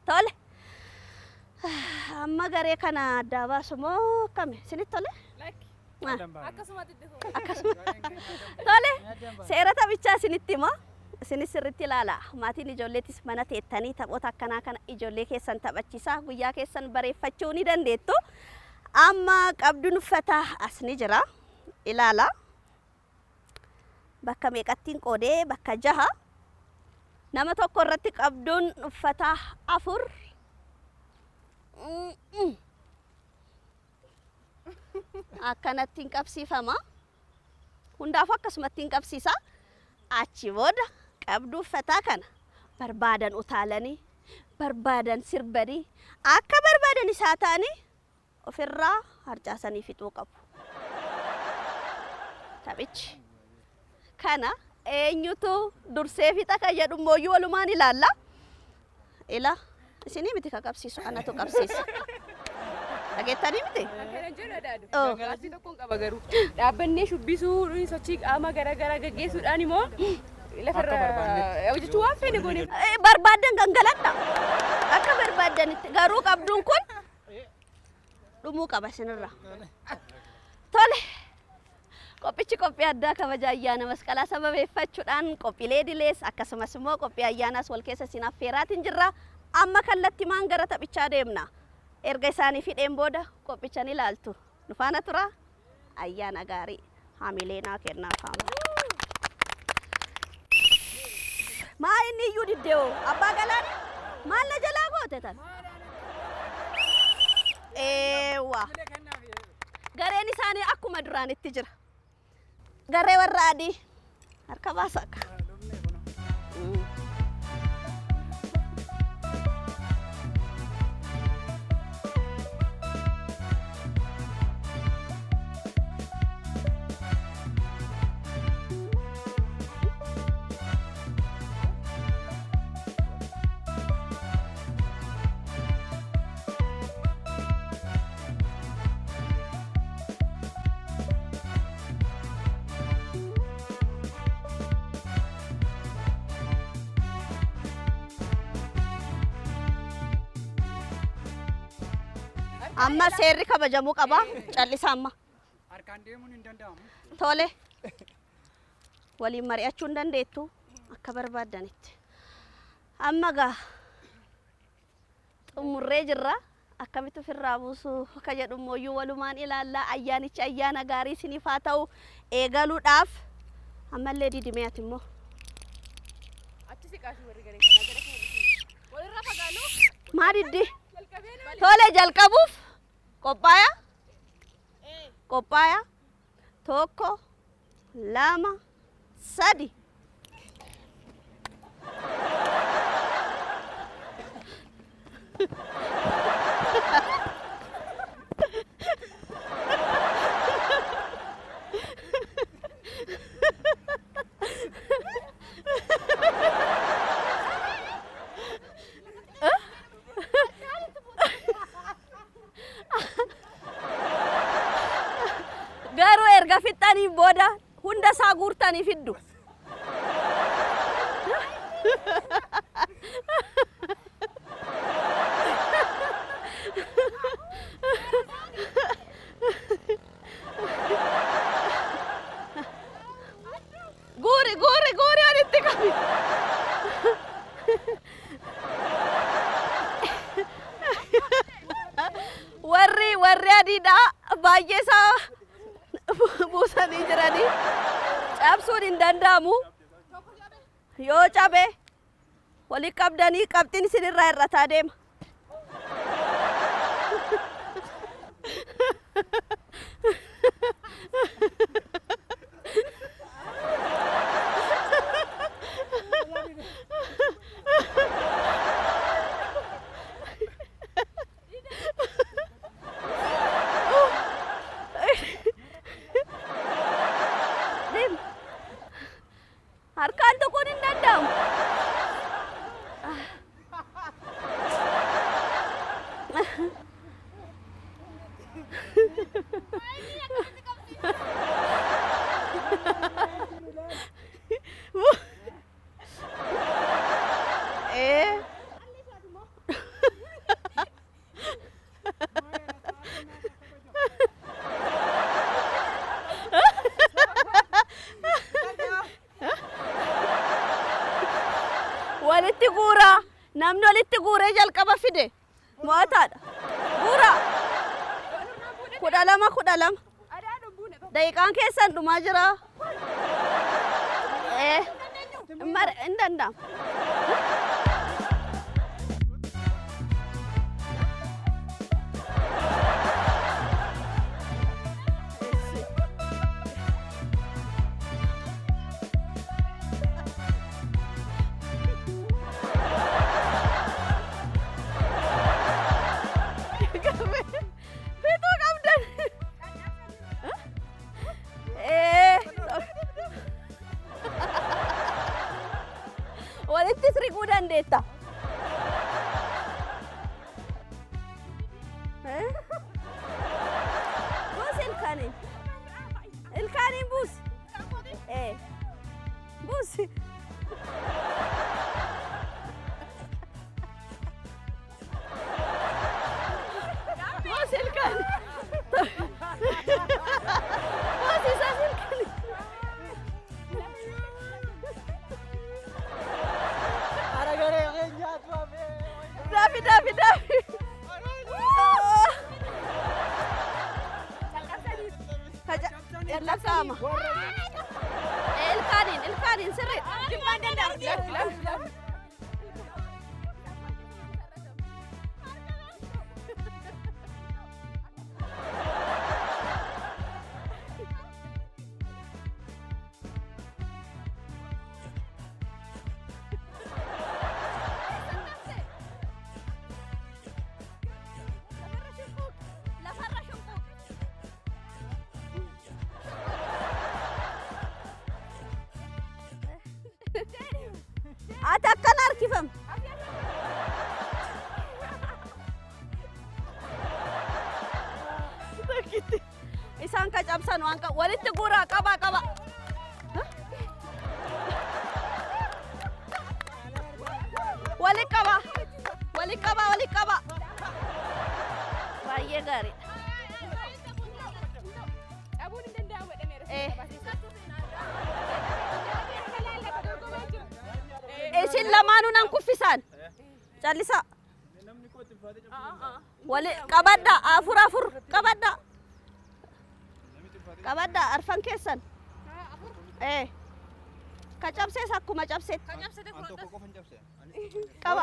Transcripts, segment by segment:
tole amma garee kana adda baasumoo kami sinit tole akkasuma tole seera taphichaa sinitti himaa isinis sirriitti ilaala maatiin ijoolleetis mana teettanii taphoota akkanaa kana ijoollee keessan taphachiisaa guyyaa keessan bareeffachuu ni dandeettu amma qabduun uffata as ni jira ilaala bakka meeqattiin qoodee bakka 6 nama tokko irratti qabduun uffata 4 akkanattiin qabsiifama hundaaf akkasumattiin qabsiisa achi booda qabduu uffataa kana barbaadan utaalanii barbaadan sirbanii akka barbaadan isaa ta'anii ofirraa harcaasanii fixuu qabu taphichi kana eenyutu dursee fixa kan jedhu mooyyuu walumaan ilaalla ila isinii miti ka qabsiisu anatu qabsiisa dhageettanii miti Gaasii tokkoon qaba garuu dhaabbannee shubbisuu sochii qaama garaagaraa gaggeessuudhaan immoo lafarra hojjechuu waan feene goone barbaadan gangaladha akka barbaadanitti garuu qabduun kun dhumuu qaba isinirra tole qophichi qophii addaa kabaja ayyaana masqalaa sababeeffachuudhaan qophiilee dilees akkasumas immoo qophii ayyaanaas wal keessa isin affeeraatiin jirra amma kallattii maan gara taphichaa deemna erga isaanii fidheen booda qophichan ilaaltu nufaana tura ayyaana gaarii hamileenaa kennaa faama maa inni iyyuu diddeo abbaa galaan maal na jalaa goote tan eewa gareen isaanii akkuma duraanitti jira garee warra adii harka baasaka amma seerri kabajamuu qaba callisa amma harkaan deemuun hin danda'amu tole waliin mari'achuu hin dandeettu akka barbaadanitti amma gaa xumurree jirra akkamitti ofirraa buusu akka jedhu mooyyuu walumaan ilaallaa ayyaanichi ayyaana gaarii isiniif haa ta'u eegaluudhaaf ammallee didimee ati immoo achi siqaashii warri garee kanaa gara kana walirraa fagaanuu maa diddi tole jalqabuuf qophaaya qophaaya tokko lama sadi garuu erga fixxanii booda hunda isaa guurtanii fiddu guuri anitti qabi warri adiidha baay'ee isaa buusanii jiranii cabsuun hin danda'amu yoo cabe walii qabdanii qabxiin isinirraa hir'ataa deema harkaan tokkoon hin danda'amu walitti guuraa namni walitti guuree jalqaba fide mo'ataadha guuraa 12 daqiiqaan keessan dhumaa jira hin danda'amu. walitti sirquu dandeetta. Buus ilkaaniin. Ilkaaniin buus. Buus. Buus ilkaaniin. Buus isaas ilkaaniin. Dafi. Lakkaa'ama. Ilkaaniin sirrii. Ati akkana harkifam. Isaan ka cabsan waan walitti guuraa qaba. Walitti qaba. Baay'ee gaariidha. Isin lamaanuu nan kuffisan. Callisa. Wali qabadda afur qabadda. Qabadda arfan keessan. Ka cabsees akkuma cabseet. Qaba.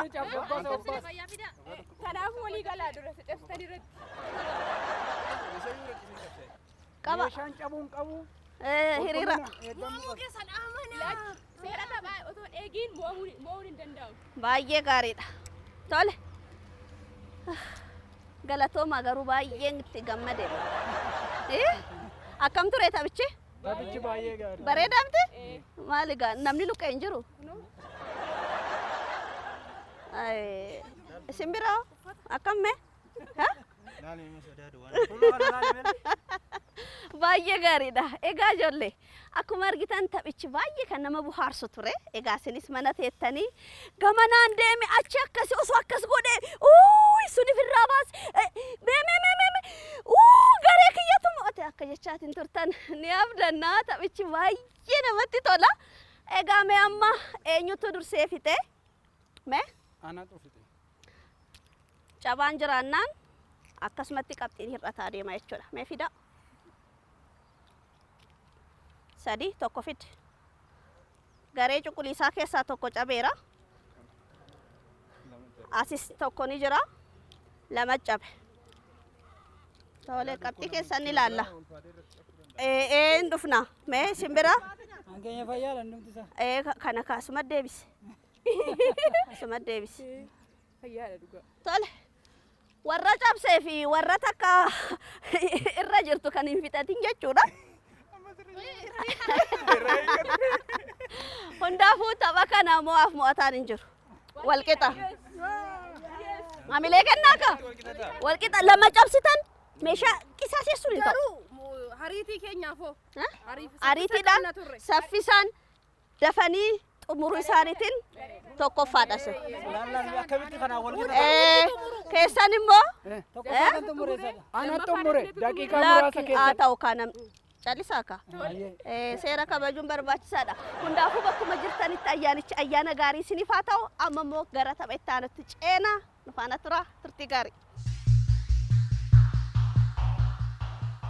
Kanaafuu walii galaa dura cabsatan irratti. Qaba. Meeshaan cabuun qabu. Hiriira. Seera taphaa otoo eegiin mo'uun hin danda'amu. Baay'ee gaariidha. Tole. Galatooma garuu baay'een itti gammade. Akkam ture taphichi? Taphichi baay'ee gaarii. Bareedamte? Maali gaa namni luqqee hin jiru? Simbiroo akkam mee? Baay'ee gaariidha. Egaa ijoollee akkuma argitan taphichi baay'ee kan nama bohaarsu ture. Egaa isinis mana teettanii gamanaan deeme achi akkasii osoo akkas godhee suni firraa baas garee kiyyatu mo'ate akka jechaatiin turtan ni abdannaa. Taphichi baay'ee namatti tola. Egaa mee amma eenyutu dursee fite? Mee? Anaatu fite. Cabaan jiraannaan akkasumatti qabxiin hir'ataa deema jechuudha. Mee fidaa? 3 tokko fide. Garee cuquliisaa keessaa tokko cabeera. Asis tokko ni jira. 2 cabe. Tole qabxii keessan ni ilaalla. Hin dhufna. Mee simbira? Hangeenya fayyaa dandumti isaa. Kana kaasuma deebise. Asuma deebise. Fayyaadha dhugaa. Tole. Warra cabsee fi warra takka irra jirtu kan hin fixatin jechuudha. Hundaafuu tapha kana mo'ataan hin jiru. Walqixa. Maamilee kennaa ka? Walqixa 2 cabsitan meeshaa qisaaseessuun hin ta'u. Hariitii keenyaafoo. Ariitiidhaan saffisaan dafanii xumuruu isaaniitiin tokkoffaadha sun. Akkamitti kanaa wal Keessan immoo Ana xumure daqiiqaa muraasa keessa. ta'u kana callisaaka Baay'ee. seera kabajuun barbaachisaadha hundaafuu bakkuma jirtanitti ayyaanichi ayyaana gaarii isiniif haa ta'u amma immoo gara tapha itti aanutti ceenaa nufaana tura turtii gaarii